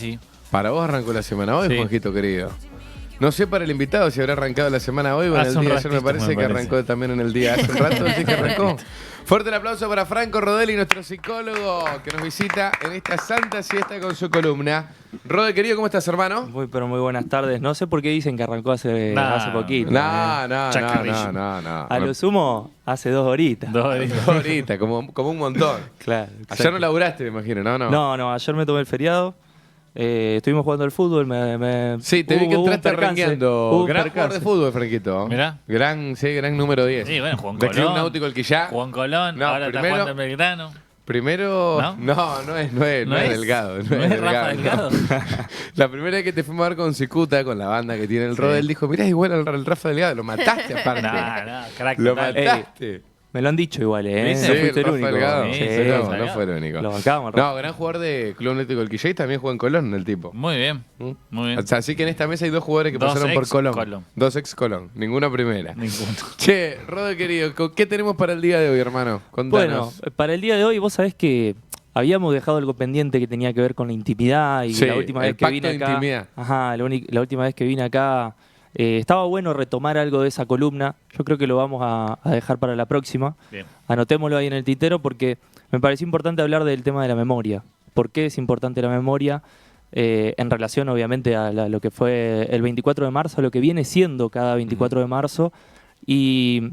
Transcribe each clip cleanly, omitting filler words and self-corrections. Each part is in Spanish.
Sí. Para vos arrancó la semana hoy, Sí. Juanjito querido. No sé para el invitado si habrá arrancado la semana hoy o en Hace el un día de ayer. Me ratito, parece me que parece. arrancó también en el día. Hace un rato, así que arrancó. Fuerte el aplauso para Franco Rodelli, nuestro psicólogo, que nos visita en esta santa siesta con su columna. Rode, querido, ¿cómo estás, hermano? Pero muy buenas tardes. No sé por qué dicen que arrancó hace poquito. No. Chacarrillo. A lo sumo, hace 2 horitas. Dos horitas. Ahorita, como un montón. Claro. Ayer exacto. no laburaste, me imagino, ¿no? No, ayer me tomé el feriado. Estuvimos jugando al fútbol. Sí, te vi que hubo un entraste percance, rankeando. hubo un Gran jugador de percance. fútbol, Franquito. Mirá. Gran número 10. Sí, bueno, Juan De Club Colón. Náutico El Quillá. Juan Colón, No, ahora está primero- jugando en Belgrano. Primero, no es Delgado. ¿No es Rafa Delgado? La primera vez que te fuimos a ver con Cicuta, con la banda que tiene el Rodel, dijo, mirá, igual al Rafa Delgado, lo mataste aparte. No, crack Lo total. mataste. Me lo han dicho igual, ¿eh? ¿Viste? No Sí, fuiste el Rafa único. Delgado. Sí, Sí, sí, No, sí. no fue el único. Lo bancamos, Rafa. No, gran jugador de Club Náutico El Quillá y también juega en Colón, el tipo. Muy bien, ¿Mm? muy bien. O sea, así que en esta mesa hay dos jugadores que Dos pasaron por ex Colón. Colón. Dos ex Colón, ninguna primera. Ninguno. Che, Rodel querido, ¿qué tenemos para el día de hoy, hermano? Bueno, Contanos. para el día de hoy, vos sabés que habíamos dejado algo pendiente que tenía que ver con la intimidad y Sí, la última el vez que pacto vine de acá. intimidad. Ajá, la última vez que vine acá. Estaba bueno retomar algo de esa columna. Yo creo que lo vamos a dejar para la próxima. Bien. Anotémoslo ahí en el tintero porque me pareció importante hablar del tema de la memoria. ¿Por qué es importante la memoria? En relación, obviamente, a lo que fue el 24 de marzo, a lo que viene siendo cada 24 de marzo. Y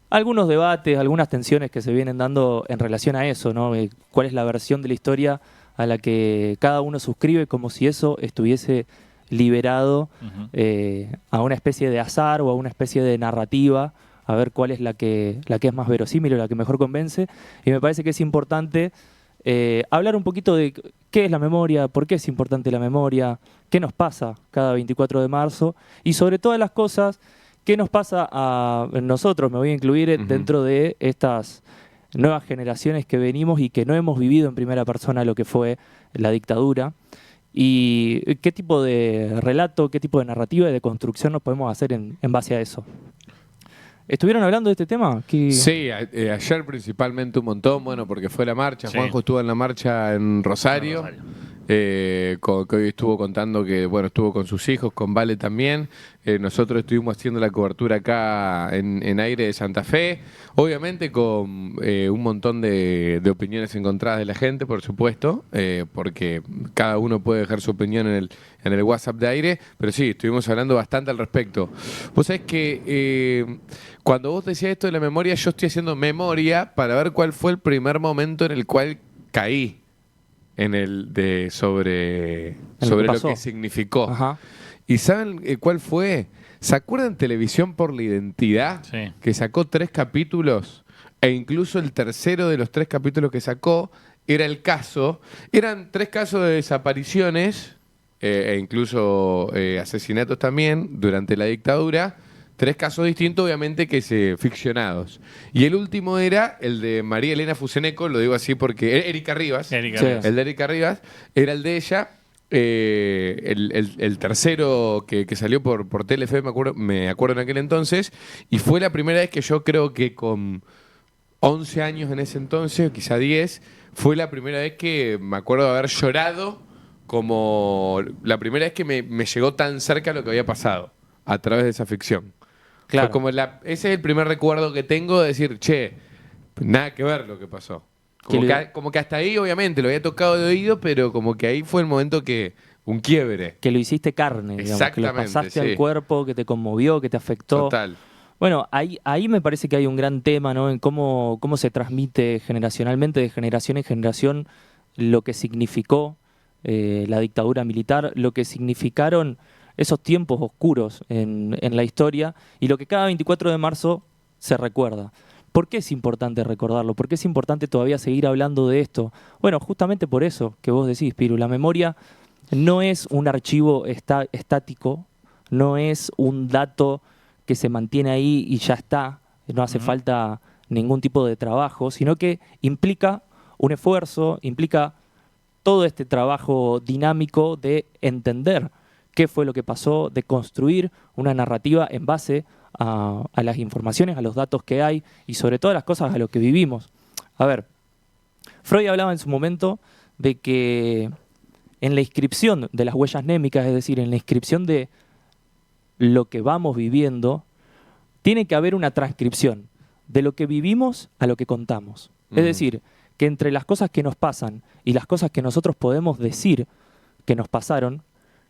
algunos debates, algunas tensiones que se vienen dando en relación a eso, ¿no? ¿Cuál es la versión de la historia a la que cada uno suscribe como si eso estuviese liberado Ujú. a una especie de azar o a una especie de narrativa, a ver cuál es la que es más verosímil o la que mejor convence? Y me parece que es importante hablar un poquito de qué es la memoria, por qué es importante la memoria, qué nos pasa cada 24 de marzo y sobre todas las cosas, qué nos pasa a nosotros, me voy a incluir Ujú. dentro de estas nuevas generaciones que venimos y que no hemos vivido en primera persona lo que fue la dictadura. ¿Y qué tipo de relato, qué tipo de narrativa y de construcción nos podemos hacer en base a eso? ¿Estuvieron hablando de este tema? Sí, ayer principalmente un montón, bueno, porque fue la marcha. Sí. Juanjo estuvo en la marcha en Rosario, En Rosario. que hoy estuvo contando que, bueno, estuvo con sus hijos, con Vale también. Nosotros estuvimos haciendo la cobertura acá en Aire de Santa Fe, obviamente con un montón de opiniones encontradas de la gente, por supuesto, porque cada uno puede dejar su opinión en el WhatsApp de Aire, pero sí, estuvimos hablando bastante al respecto. Vos sabés que cuando vos decías esto de la memoria, yo estoy haciendo memoria para ver cuál fue el primer momento en el cual caí sobre lo que lo pasó. que significó. Ajá. ¿Y saben cuál fue? ¿Se acuerdan Televisión por la Identidad? Sí. Que sacó 3 capítulos e incluso el tercero de los 3 capítulos que sacó era el caso. Eran 3 casos de desapariciones e incluso asesinatos también durante la dictadura. 3 casos distintos, obviamente, ficcionados. Y el último era el de María Elena Fuseneco, lo digo así porque... Erika Rivas. Erika Sí. Rivas. El de Erika Rivas era el de ella. El tercero que salió por Telefe, me acuerdo en aquel entonces. Y fue la primera vez que yo creo que con 11 años en ese entonces, o quizá 10, fue la primera vez que me acuerdo de haber llorado como la primera vez que me llegó tan cerca lo que había pasado a través de esa ficción. Claro. Fue como ese es el primer recuerdo que tengo de decir, che, nada que ver lo que pasó. Como que hasta ahí, obviamente, lo había tocado de oído, pero como que ahí fue el momento un quiebre. Que lo hiciste carne, digamos, que lo Exactamente, pasaste sí. al cuerpo, que te conmovió, que te afectó. Total. Bueno, ahí me parece que hay un gran tema, ¿no? En cómo se transmite generacionalmente, de generación en generación, lo que significó la dictadura militar, lo que significaron esos tiempos oscuros en la historia y lo que cada 24 de marzo se recuerda. ¿Por qué es importante recordarlo? ¿Por qué es importante todavía seguir hablando de esto? Bueno, justamente por eso que vos decís, Piru, la memoria no es un archivo estático, no es un dato que se mantiene ahí y ya está, no hace falta ningún tipo de trabajo, sino que implica un esfuerzo, implica todo este trabajo dinámico de entender qué fue lo que pasó, de construir una narrativa en base a las informaciones, a los datos que hay y sobre todas las cosas a lo que vivimos. A ver, Freud hablaba en su momento de que en la inscripción de las huellas némicas, es decir, en la inscripción de lo que vamos viviendo, tiene que haber una transcripción de lo que vivimos a lo que contamos. Es decir, que entre las cosas que nos pasan y las cosas que nosotros podemos decir que nos pasaron,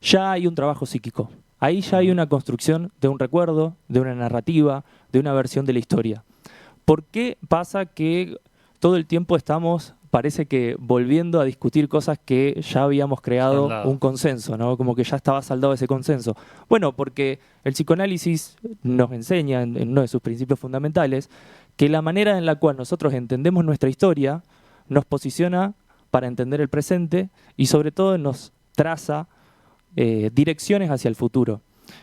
ya hay un trabajo psíquico. Ahí ya hay una construcción de un recuerdo, de una narrativa, de una versión de la historia. ¿Por qué pasa que todo el tiempo estamos, parece que, volviendo a discutir cosas que ya habíamos creado Saldado. un consenso, ¿no? Como que ya estaba saldado ese consenso? Bueno, porque el psicoanálisis nos enseña, en uno de sus principios fundamentales, que la manera en la cual nosotros entendemos nuestra historia nos posiciona para entender el presente y sobre todo nos traza direcciones hacia el futuro.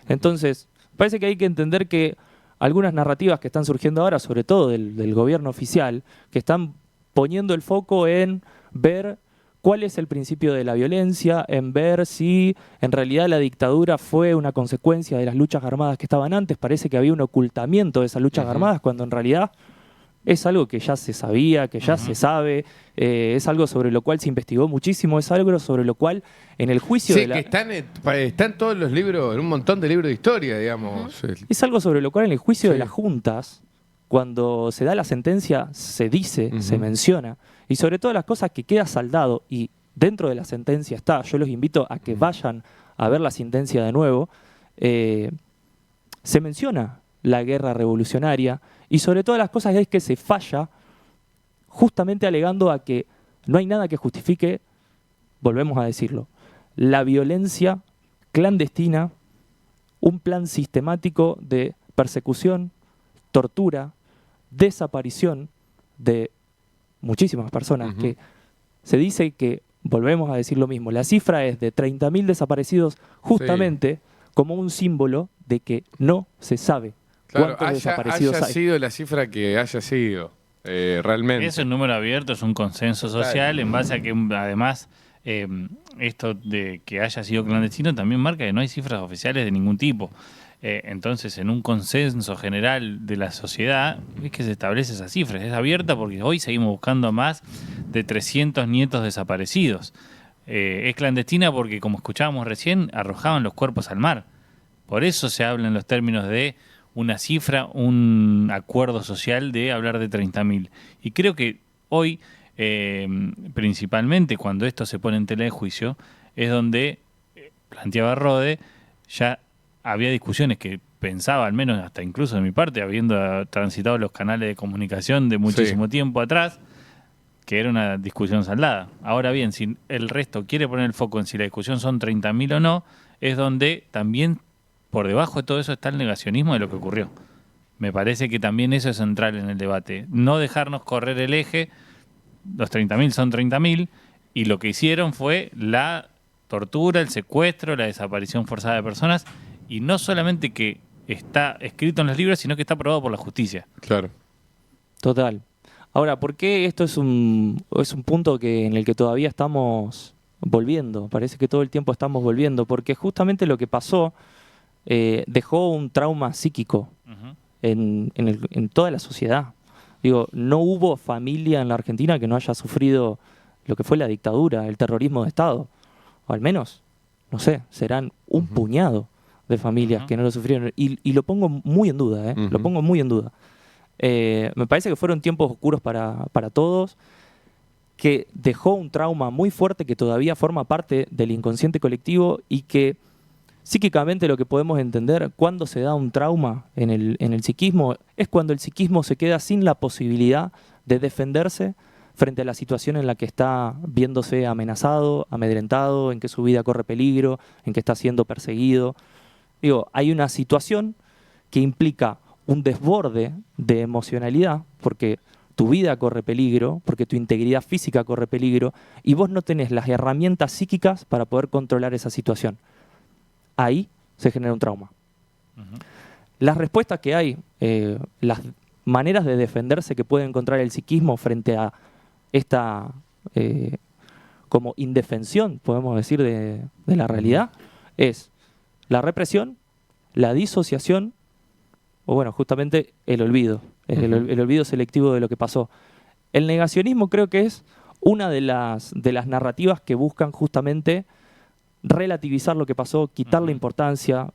Entonces, parece que hay que entender que algunas narrativas que están surgiendo ahora, sobre todo del gobierno oficial, que están poniendo el foco en ver cuál es el principio de la violencia, en ver si en realidad la dictadura fue una consecuencia de las luchas armadas que estaban antes. Parece que había un ocultamiento de esas luchas armadas, cuando en realidad es algo que ya se sabía, que ya se sabe, es algo sobre lo cual se investigó muchísimo, es algo sobre lo cual en el juicio Sí, de la... que están todos los libros, en un montón de libros de historia, digamos. Es algo sobre lo cual en el juicio de Sí. las juntas, cuando se da la sentencia, se dice, se menciona, y sobre todo las cosas que queda saldado, y dentro de la sentencia está, yo los invito a que vayan a ver la sentencia de nuevo, se menciona la guerra revolucionaria, y sobre todas las cosas es que se falla justamente alegando a que no hay nada que justifique, volvemos a decirlo, la violencia clandestina, un plan sistemático de persecución, tortura, desaparición de muchísimas personas, que se dice que, volvemos a decir lo mismo, la cifra es de 30.000 desaparecidos justamente como un símbolo de que no se sabe Claro, cuántos desaparecidos haya hay. sido la cifra que haya sido, realmente. Es un número abierto, es un consenso social en base a que además esto de que haya sido clandestino también marca que no hay cifras oficiales de ningún tipo. Entonces, en un consenso general de la sociedad es que se establece esa cifra. Es abierta porque hoy seguimos buscando a más de 300 nietos desaparecidos. Es clandestina porque, como escuchábamos recién, arrojaban los cuerpos al mar. Por eso se habla en los términos de una cifra, un acuerdo social de hablar de 30.000. Y creo que hoy, principalmente cuando esto se pone en tela de juicio, es donde, planteaba Rode, ya había discusiones que pensaba, al menos hasta incluso de mi parte, habiendo transitado los canales de comunicación de muchísimo tiempo atrás, que era una discusión saldada. Ahora bien, si el resto quiere poner el foco en si la discusión son 30.000 o no, es donde también por debajo de todo eso está el negacionismo de lo que ocurrió. Me parece que también eso es central en el debate. No dejarnos correr el eje, los 30.000 son 30.000, y lo que hicieron fue la tortura, el secuestro, la desaparición forzada de personas, y no solamente que está escrito en los libros, sino que está aprobado por la justicia. Claro. Total. Ahora, ¿por qué esto es un punto en el que todavía estamos volviendo? Parece que todo el tiempo estamos volviendo, porque justamente lo que pasó dejó un trauma psíquico en toda la sociedad. Digo, no hubo familia en la Argentina que no haya sufrido lo que fue la dictadura, el terrorismo de Estado. O al menos, no sé, serán un puñado de familias que no lo sufrieron. Y lo pongo muy en duda, lo pongo muy en duda. Me parece que fueron tiempos oscuros para todos, que dejó un trauma muy fuerte que todavía forma parte del inconsciente colectivo y que psíquicamente lo que podemos entender cuando se da un trauma en el psiquismo es cuando el psiquismo se queda sin la posibilidad de defenderse frente a la situación en la que está viéndose amenazado, amedrentado, en que su vida corre peligro, en que está siendo perseguido. Digo, hay una situación que implica un desborde de emocionalidad, porque tu vida corre peligro, porque tu integridad física corre peligro, y vos no tenés las herramientas psíquicas para poder controlar esa situación. Ahí se genera un trauma. Las respuestas que hay, las maneras de defenderse que puede encontrar el psiquismo frente a esta como indefensión, podemos decir, de la realidad, es la represión, la disociación, o bueno, justamente el olvido, el olvido selectivo de lo que pasó. El negacionismo creo que es una de las narrativas que buscan justamente relativizar lo que pasó, quitarle importancia,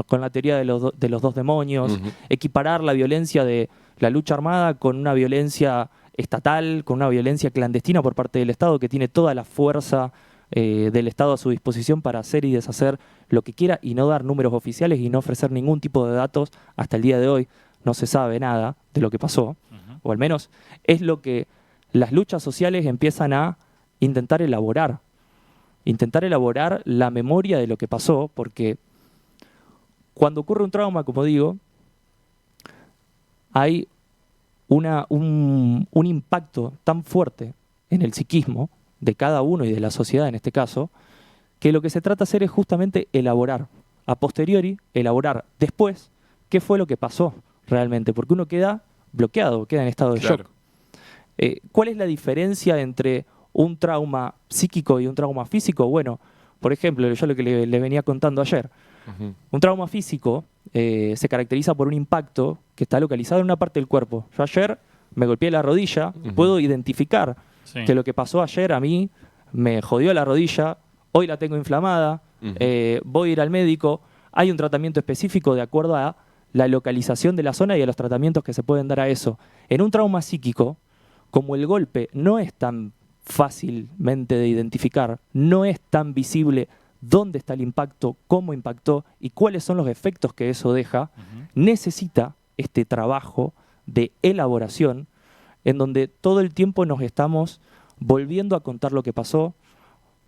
con la teoría de los dos demonios, equiparar la violencia de la lucha armada con una violencia estatal, con una violencia clandestina por parte del Estado que tiene toda la fuerza del Estado a su disposición para hacer y deshacer lo que quiera y no dar números oficiales y no ofrecer ningún tipo de datos. Hasta el día de hoy no se sabe nada de lo que pasó, o al menos es lo que las luchas sociales empiezan a intentar elaborar la memoria de lo que pasó, porque cuando ocurre un trauma, como digo, hay un impacto tan fuerte en el psiquismo de cada uno y de la sociedad en este caso, que lo que se trata de hacer es justamente elaborar, a posteriori, elaborar después qué fue lo que pasó realmente, porque uno queda bloqueado, queda en estado de shock. ¿Cuál es la diferencia entre un trauma psíquico y un trauma físico? Bueno, por ejemplo, yo lo que le venía contando ayer. Un trauma físico se caracteriza por un impacto que está localizado en una parte del cuerpo. Yo ayer me golpeé la rodilla, puedo identificar que lo que pasó ayer a mí me jodió la rodilla, hoy la tengo inflamada, voy a ir al médico, hay un tratamiento específico de acuerdo a la localización de la zona y a los tratamientos que se pueden dar a eso. En un trauma psíquico, como el golpe no es tan fácilmente de identificar, no es tan visible dónde está el impacto, cómo impactó y cuáles son los efectos que eso deja, necesita este trabajo de elaboración en donde todo el tiempo nos estamos volviendo a contar lo que pasó,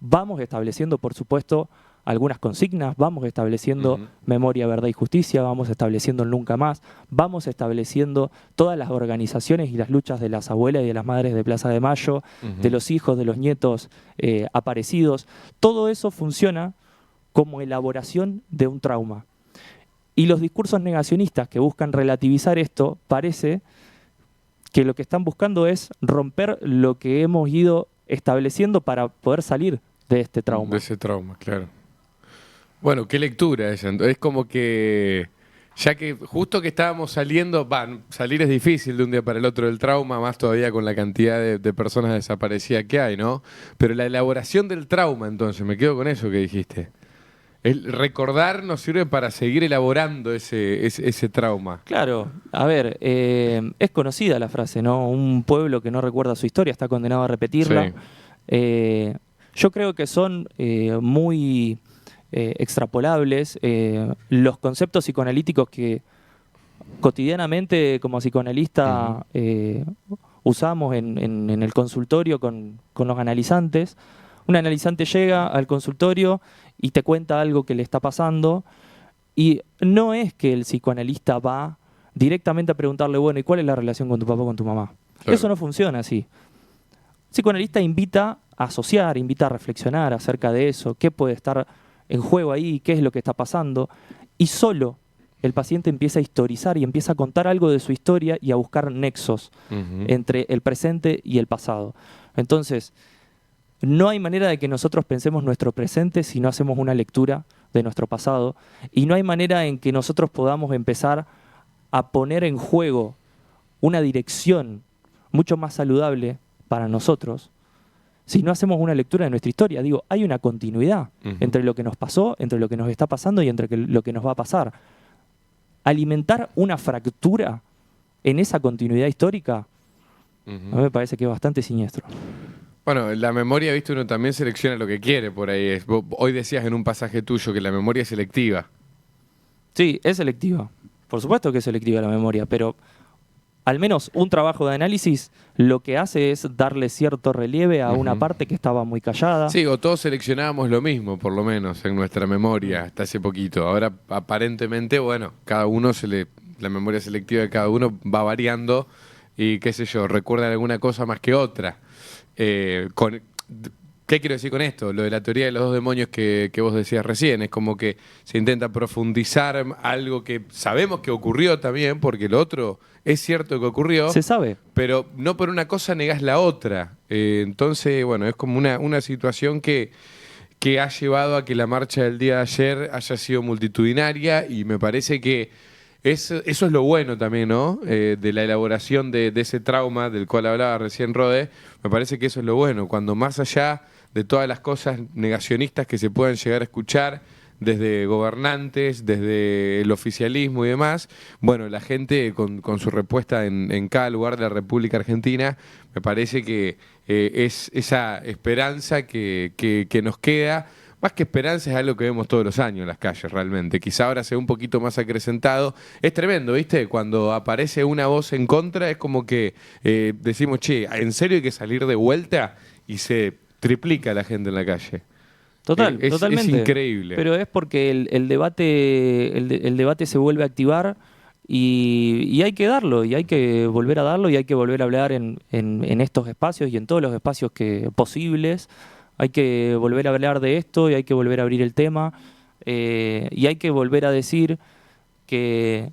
vamos estableciendo, por supuesto, algunas consignas, vamos estableciendo memoria, verdad y justicia, vamos estableciendo el nunca más, vamos estableciendo todas las organizaciones y las luchas de las abuelas y de las madres de Plaza de Mayo, de los hijos, de los nietos aparecidos. Todo eso funciona como elaboración de un trauma. Y los discursos negacionistas que buscan relativizar esto, parece que lo que están buscando es romper lo que hemos ido estableciendo para poder salir de este trauma. De ese trauma, claro. Bueno, qué lectura esa. Es como que, ya que justo que estábamos saliendo, salir es difícil de un día para el otro del trauma, más todavía con la cantidad de personas desaparecidas que hay, ¿no? Pero la elaboración del trauma, entonces, me quedo con eso que dijiste. El recordar nos sirve para seguir elaborando ese trauma. Claro, a ver, es conocida la frase, ¿no? Un pueblo que no recuerda su historia está condenado a repetirla. Sí. Yo creo que son muy extrapolables los conceptos psicoanalíticos que cotidianamente como psicoanalista usamos en el consultorio con los analizantes. Un analizante llega al consultorio y te cuenta algo que le está pasando y no es que el psicoanalista va directamente a preguntarle, bueno, ¿y cuál es la relación con tu papá o con tu mamá? Claro. Eso no funciona así. El psicoanalista invita a asociar, invita a reflexionar acerca de eso, qué puede estar en juego ahí, qué es lo que está pasando, y solo el paciente empieza a historizar y empieza a contar algo de su historia y a buscar nexos entre el presente y el pasado. Entonces, no hay manera de que nosotros pensemos nuestro presente si no hacemos una lectura de nuestro pasado, y no hay manera en que nosotros podamos empezar a poner en juego una dirección mucho más saludable para nosotros si no hacemos una lectura de nuestra historia. Digo, hay una continuidad entre lo que nos pasó, entre lo que nos está pasando y entre lo que nos va a pasar. Alimentar una fractura en esa continuidad histórica, a mí me parece que es bastante siniestro. Bueno, la memoria, viste, uno también selecciona lo que quiere por ahí. Hoy decías en un pasaje tuyo que la memoria es selectiva. Sí, es selectiva. Por supuesto que es selectiva la memoria, pero al menos un trabajo de análisis lo que hace es darle cierto relieve a una parte que estaba muy callada. Sí, o todos seleccionábamos lo mismo, por lo menos, en nuestra memoria hasta hace poquito. Ahora, aparentemente, bueno, cada uno la memoria selectiva de cada uno va variando y, qué sé yo, recuerda alguna cosa más que otra. ¿Qué quiero decir con esto? Lo de la teoría de los dos demonios que vos decías recién, es como que se intenta profundizar algo que sabemos que ocurrió también, porque lo otro es cierto que ocurrió. Se sabe. Pero no por una cosa negás la otra. Entonces, bueno, es como una situación que ha llevado a que la marcha del día de ayer haya sido multitudinaria, y me parece que eso es lo bueno también, ¿no? De la elaboración de ese trauma del cual hablaba recién Rode. Me parece que eso es lo bueno, cuando más allá de todas las cosas negacionistas que se puedan llegar a escuchar desde gobernantes, desde el oficialismo y demás, bueno, la gente con su respuesta en cada lugar de la República Argentina, me parece que es esa esperanza que nos queda. Más que esperanza, es algo que vemos todos los años en las calles realmente. Quizá ahora sea un poquito más acrecentado. Es tremendo, ¿viste? Cuando aparece una voz en contra es como que decimos, che, ¿en serio hay que salir de vuelta? Y se triplica la gente en la calle. Totalmente. Es increíble. Pero es porque el debate se vuelve a activar y hay que darlo, y hay que volver a darlo, y hay que volver a hablar en estos espacios y en todos los espacios posibles. Hay que volver a hablar de esto y hay que volver a abrir el tema y hay que volver a decir que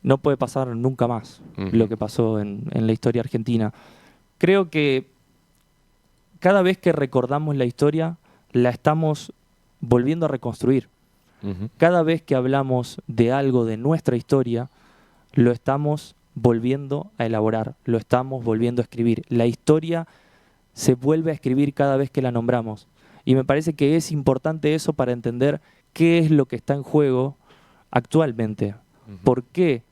no puede pasar nunca más lo que pasó en la historia argentina. Creo que cada vez que recordamos la historia, la estamos volviendo a reconstruir. Cada vez que hablamos de algo de nuestra historia, lo estamos volviendo a elaborar, lo estamos volviendo a escribir. La historia se vuelve a escribir cada vez que la nombramos. Y me parece que es importante eso para entender qué es lo que está en juego actualmente. ¿Por qué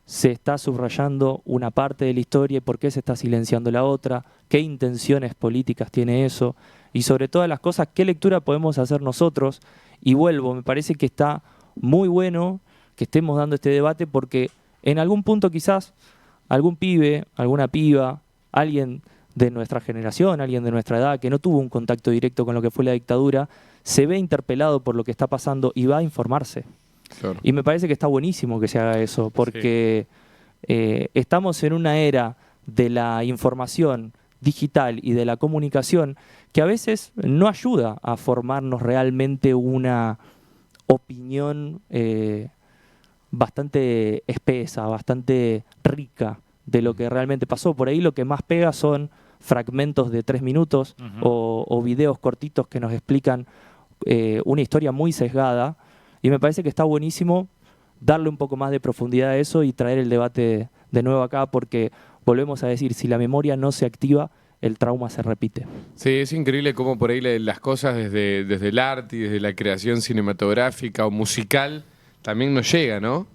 se está subrayando una parte de la historia y por qué se está silenciando la otra? ¿Qué intenciones políticas tiene eso? Y sobre todas las cosas, ¿qué lectura podemos hacer nosotros? Y vuelvo, me parece que está muy bueno que estemos dando este debate porque en algún punto quizás algún pibe, alguna piba, alguien de nuestra generación, alguien de nuestra edad que no tuvo un contacto directo con lo que fue la dictadura, se ve interpelado por lo que está pasando y va a informarse. Claro. Y me parece que está buenísimo que se haga eso, porque estamos en una era de la información digital y de la comunicación que a veces no ayuda a formarnos realmente una opinión bastante espesa, bastante rica de lo que realmente pasó. Por ahí lo que más pega son fragmentos de 3 minutos o videos cortitos que nos explican una historia muy sesgada, y me parece que está buenísimo darle un poco más de profundidad a eso y traer el debate de nuevo acá, porque volvemos a decir, si la memoria no se activa, el trauma se repite. Sí, es increíble cómo por ahí las cosas desde el arte y desde la creación cinematográfica o musical también nos llega, ¿no?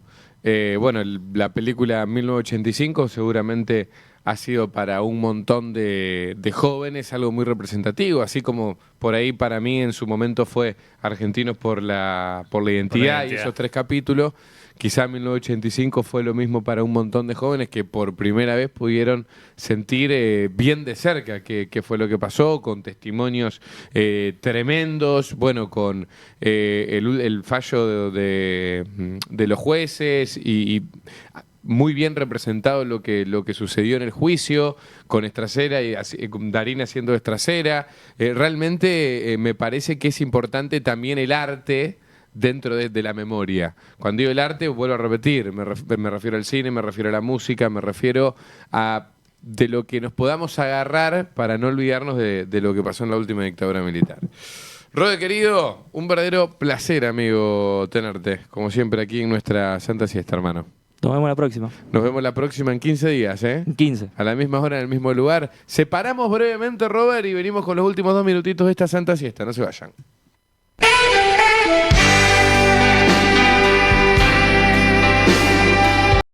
Bueno, la película 1985 seguramente ha sido para un montón de jóvenes algo muy representativo, así como por ahí para mí en su momento fue Argentinos por la identidad y esos 3 capítulos. Quizá 1985 fue lo mismo para un montón de jóvenes que por primera vez pudieron sentir bien de cerca qué fue lo que pasó, con testimonios tremendos, bueno, con el fallo de los jueces y muy bien representado lo que sucedió en el juicio, con Estracera y con Darín haciendo Estracera. Realmente me parece que es importante también el arte dentro de la memoria. Cuando digo el arte, vuelvo a repetir, me refiero al cine, me refiero a la música, me refiero a de lo que nos podamos agarrar para no olvidarnos de lo que pasó en la última dictadura militar. Rode, querido, un verdadero placer, amigo, tenerte, como siempre, aquí en nuestra Santa Siesta, hermano. Nos vemos la próxima. Nos vemos la próxima en 15 días, ¿eh? 15. A la misma hora, en el mismo lugar. Separamos brevemente, Robert, y venimos con los últimos 2 minutitos de esta Santa Siesta. No se vayan.